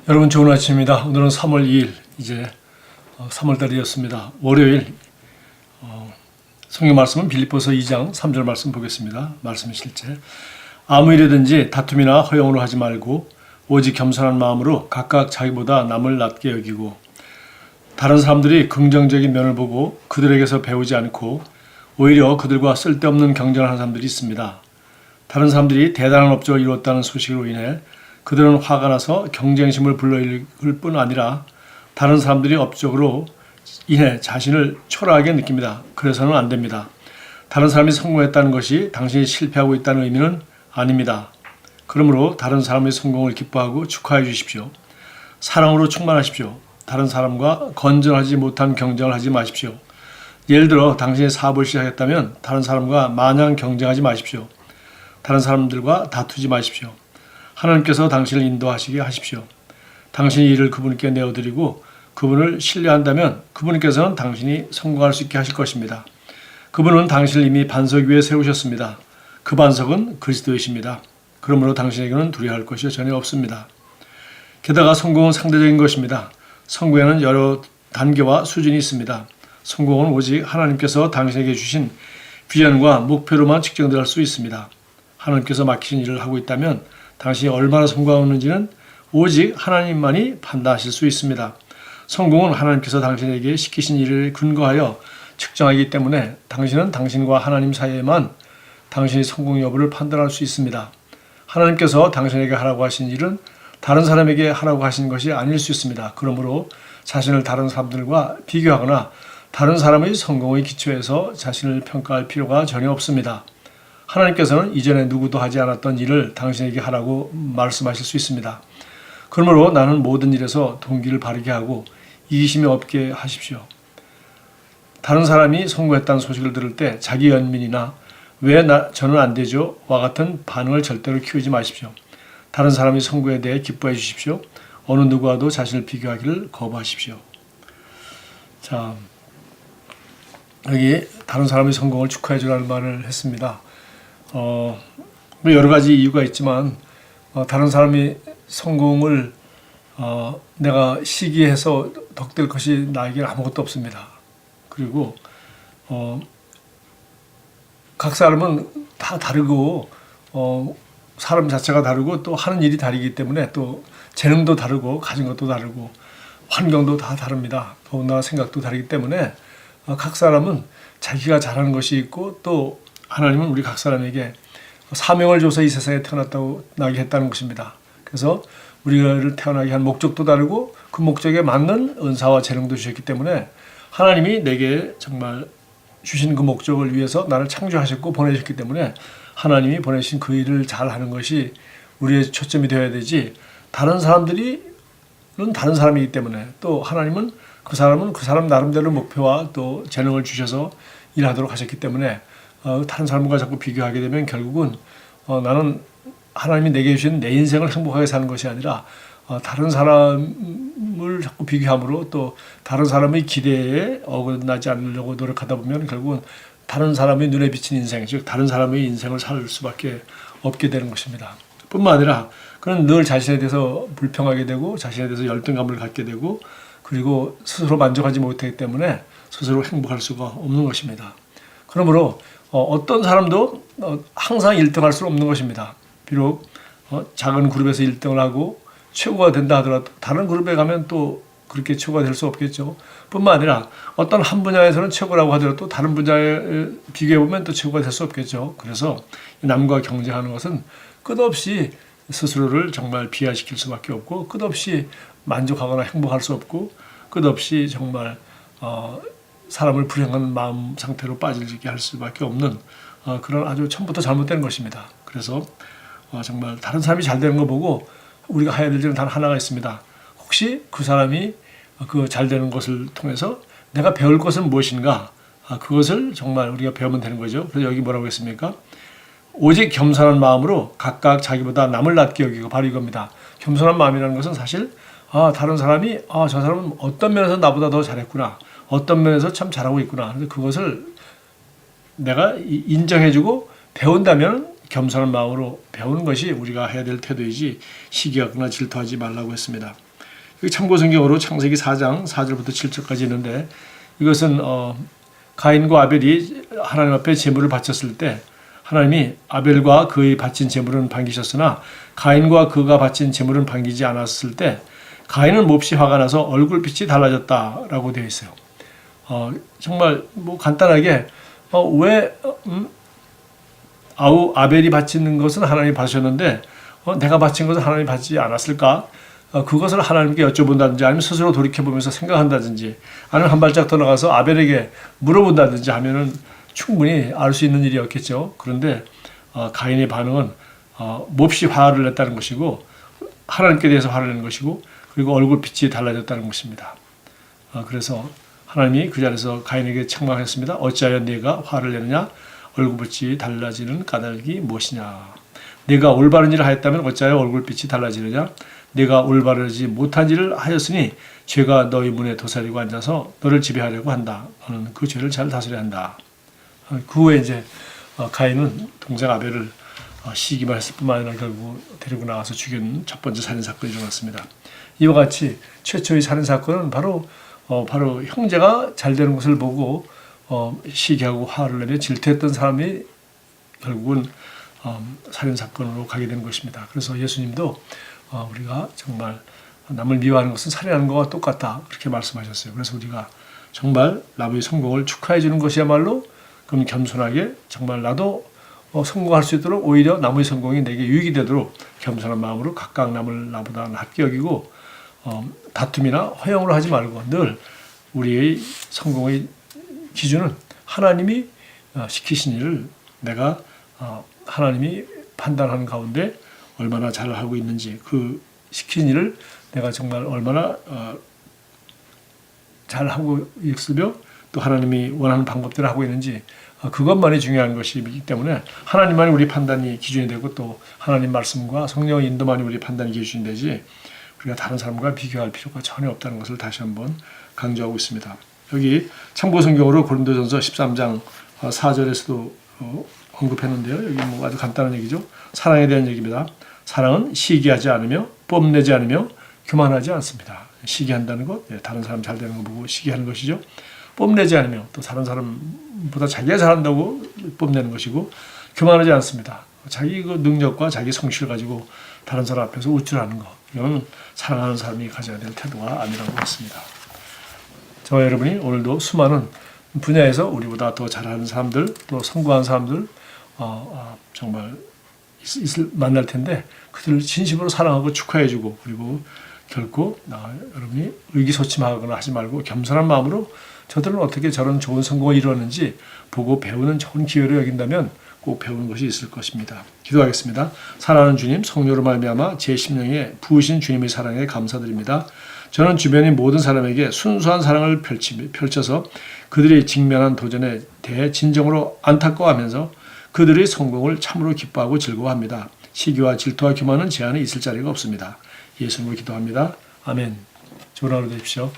여러분 좋은 아침입니다. 오늘은 3월 2일 이제 3월달이었습니다. 월요일 성경 말씀은 빌립보서 2장 3절 말씀 보겠습니다. 말씀의 실제 아무 일이든지 다툼이나 허영으로 하지 말고 오직 겸손한 마음으로 각각 자기보다 남을 낮게 여기고 다른 사람들이 긍정적인 면을 보고 그들에게서 배우지 않고 오히려 그들과 쓸데없는 경쟁을 하는 사람들이 있습니다. 다른 사람들이 대단한 업적을 이루었다는 소식으로 인해 그들은 화가 나서 경쟁심을 불러일으킬 뿐 아니라 다른 사람들이 업적으로 인해 자신을 초라하게 느낍니다. 그래서는 안 됩니다. 다른 사람이 성공했다는 것이 당신이 실패하고 있다는 의미는 아닙니다. 그러므로 다른 사람의 성공을 기뻐하고 축하해 주십시오. 사랑으로 충만하십시오. 다른 사람과 건전하지 못한 경쟁을 하지 마십시오. 예를 들어 당신이 사업을 시작했다면 다른 사람과 마냥 경쟁하지 마십시오. 다른 사람들과 다투지 마십시오. 하나님께서 당신을 인도하시게 하십시오. 당신이 일을 그분께 내어드리고 그분을 신뢰한다면 그분께서는 당신이 성공할 수 있게 하실 것입니다. 그분은 당신을 이미 반석 위에 세우셨습니다. 그 반석은 그리스도이십니다. 그러므로 당신에게는 두려워할 것이 전혀 없습니다. 게다가 성공은 상대적인 것입니다. 성공에는 여러 단계와 수준이 있습니다. 성공은 오직 하나님께서 당신에게 주신 비전과 목표로만 측정될 수 있습니다. 하나님께서 맡기신 일을 하고 있다면 당신이 얼마나 성공하는지는 오직 하나님만이 판단하실 수 있습니다. 성공은 하나님께서 당신에게 시키신 일을 근거하여 측정하기 때문에 당신은 당신과 하나님 사이에만 당신의 성공 여부를 판단할 수 있습니다. 하나님께서 당신에게 하라고 하신 일은 다른 사람에게 하라고 하신 것이 아닐 수 있습니다. 그러므로 자신을 다른 사람들과 비교하거나 다른 사람의 성공의 기초에서 자신을 평가할 필요가 전혀 없습니다. 하나님께서는 이전에 누구도 하지 않았던 일을 당신에게 하라고 말씀하실 수 있습니다. 그러므로 나는 모든 일에서 동기를 바르게 하고 이기심이 없게 하십시오. 다른 사람이 성공했다는 소식을 들을 때 자기 연민이나 왜 저는 안 되죠? 와 같은 반응을 절대로 키우지 마십시오. 다른 사람의 성공에 대해 기뻐해 주십시오. 어느 누구와도 자신을 비교하기를 거부하십시오. 자, 여기 다른 사람의 성공을 축하해 주라는 말을 했습니다. 여러 가지 이유가 있지만 다른 사람이 성공을 내가 시기해서 덕될 것이 나에게는 아무것도 없습니다. 그리고 각 사람은 다 다르고 사람 자체가 다르고 또 하는 일이 다르기 때문에 또 재능도 다르고 가진 것도 다르고 환경도 다 다릅니다. 더군다나 생각도 다르기 때문에 각 사람은 자기가 잘하는 것이 있고 또 하나님은 우리 각 사람에게 사명을 줘서 이 세상에 나게 했다는 것입니다. 그래서 우리를 태어나게 한 목적도 다르고 그 목적에 맞는 은사와 재능도 주셨기 때문에 하나님이 내게 정말 주신 그 목적을 위해서 나를 창조하셨고 보내셨기 때문에 하나님이 보내신 그 일을 잘하는 것이 우리의 초점이 되어야 되지, 다른 사람들은 다른 사람이기 때문에 또 하나님은 그 사람 나름대로 목표와 또 재능을 주셔서 일하도록 하셨기 때문에 다른 사람과 자꾸 비교하게 되면 결국은 나는 하나님이 내게 주신 내 인생을 행복하게 사는 것이 아니라 다른 사람을 자꾸 비교함으로 또 다른 사람의 기대에 어긋나지 않으려고 노력하다 보면 결국은 다른 사람의 눈에 비친 인생, 즉 다른 사람의 인생을 살 수밖에 없게 되는 것입니다. 뿐만 아니라 그는 늘 자신에 대해서 불평하게 되고 자신에 대해서 열등감을 갖게 되고 그리고 스스로 만족하지 못하기 때문에 스스로 행복할 수가 없는 것입니다. 그러므로 어떤 사람도 항상 1등할 수는 없는 것입니다. 비록 작은 그룹에서 1등을 하고 최고가 된다 하더라도 다른 그룹에 가면 또 그렇게 최고가 될 수 없겠죠. 뿐만 아니라 어떤 한 분야에서는 최고라고 하더라도 다른 분야에 비교해보면 또 최고가 될 수 없겠죠. 그래서 남과 경쟁하는 것은 끝없이 스스로를 정말 비하시킬 수밖에 없고 끝없이 만족하거나 행복할 수 없고 끝없이 정말 사람을 불행한 마음 상태로 빠지게 할 수밖에 없는 그런 아주 처음부터 잘못된 것입니다. 그래서 정말 다른 사람이 잘 되는 거 보고 우리가 해야 될 일은 단 하나가 있습니다. 혹시 그 사람이 그 잘 되는 것을 통해서 내가 배울 것은 무엇인가, 그것을 정말 우리가 배우면 되는 거죠. 그래서 여기 뭐라고 했습니까? 오직 겸손한 마음으로 각각 자기보다 남을 낮게 여기고, 바로 이겁니다. 겸손한 마음이라는 것은 사실 다른 사람이 저 사람은 어떤 면에서 나보다 더 잘했구나, 어떤 면에서 참 잘하고 있구나, 그래서 그것을 내가 인정해주고 배운다면 겸손한 마음으로 배우는 것이 우리가 해야 될 태도이지 시기하거나 질투하지 말라고 했습니다. 참고성경으로 창세기 4장 4절부터 7절까지 있는데 이것은 가인과 아벨이 하나님 앞에 제물을 바쳤을 때 하나님이 아벨과 그의 바친 제물은 반기셨으나 가인과 그가 바친 제물은 반기지 않았을 때 가인은 몹시 화가 나서 얼굴빛이 달라졌다라고 되어 있어요. 정말 뭐 간단하게 왜 아벨이 바치는 것은 하나님이 받으셨는데 내가 바친 것은 하나님이 받지 않았을까? 그것을 하나님께 여쭤본다든지 아니면 스스로 돌이켜보면서 생각한다든지 아니면 한 발짝 더 나가서 아벨에게 물어본다든지 하면은 충분히 알 수 있는 일이었겠죠. 그런데 가인의 반응은 몹시 화를 냈다는 것이고 하나님께 대해서 화를 낸 것이고 그리고 얼굴빛이 달라졌다는 것입니다. 그래서 하나님이 그 자리에서 가인에게 책망했습니다. 어찌하여 네가 화를 내느냐? 얼굴빛이 달라지는 까닭이 무엇이냐? 네가 올바른 일을 하였다면 어찌하여 얼굴빛이 달라지느냐? 네가 올바르지 못한 일을 하였으니 죄가 너희 문에 도사리고 앉아서 너를 지배하려고 한다. 너는 그 죄를 잘 다스려야 한다. 그 후에 이제 가인은 동생 아벨을 시기만 했을 뿐만 아니라 결국 데리고 나가서 죽인 첫 번째 살인사건이 일어났습니다. 이와 같이 최초의 살인사건은 바로 형제가 잘 되는 것을 보고 시기하고 화를 내며 질투했던 사람이 결국은 살인사건으로 가게 되는 것입니다. 그래서 예수님도 우리가 정말 남을 미워하는 것은 살인하는 것과 똑같다 그렇게 말씀하셨어요. 그래서 우리가 정말 남의 성공을 축하해 주는 것이야말로 그럼 겸손하게 정말 나도 성공할 수 있도록 오히려 남의 성공이 내게 유익이 되도록 겸손한 마음으로 각각 남을 나보다 낫게 여기고 다툼이나 허영으로 하지 말고 늘 우리의 성공의 기준은 하나님이 시키신 일을 내가 하나님이 판단하는 가운데 얼마나 잘하고 있는지 그 시킨 일을 내가 정말 얼마나 잘하고 있으며 또 하나님이 원하는 방법대로 하고 있는지 그것만이 중요한 것이기 때문에 하나님만이 우리 판단이 기준이 되고 또 하나님 말씀과 성령의 인도만이 우리 판단이 기준이 되지 우리가 다른 사람과 비교할 필요가 전혀 없다는 것을 다시 한번 강조하고 있습니다. 여기 참고성경으로 고린도전서 13장 4절에서도 언급했는데요. 여기 뭐 아주 간단한 얘기죠. 사랑에 대한 얘기입니다. 사랑은 시기하지 않으며 뽐내지 않으며 교만하지 않습니다. 시기한다는 것, 다른 사람 잘 되는 거 보고 시기하는 것이죠. 뽐내지 않으며 또 다른 사람보다 자기가 잘한다고 뽐내는 것이고 교만하지 않습니다. 자기 그 능력과 자기 성취를 가지고 다른 사람 앞에서 우쭐하는 것. 이건 사랑하는 사람이 가져야 될 태도가 아니라고 봤습니다. 저와 여러분이 오늘도 수많은 분야에서 우리보다 더 잘하는 사람들 또 성공한 사람들 정말 만날 텐데 그들을 진심으로 사랑하고 축하해주고 그리고 결코 여러분이 의기소침하거나 하지 말고 겸손한 마음으로 저들은 어떻게 저런 좋은 성공을 이루었는지 보고 배우는 좋은 기회로 여긴다면 꼭 배우는 것이 있을 것입니다. 기도하겠습니다. 사랑하는 주님, 성령으로 말미암아 제 심령에 부으신 주님의 사랑에 감사드립니다. 저는 주변의 모든 사람에게 순수한 사랑을 펼쳐서 그들이 직면한 도전에 대해 진정으로 안타까워하면서 그들의 성공을 참으로 기뻐하고 즐거워합니다. 시기와 질투와 교만은 제 안에 있을 자리가 없습니다. 예수님으로 기도합니다. 아멘. 좋은 하루 되십시오.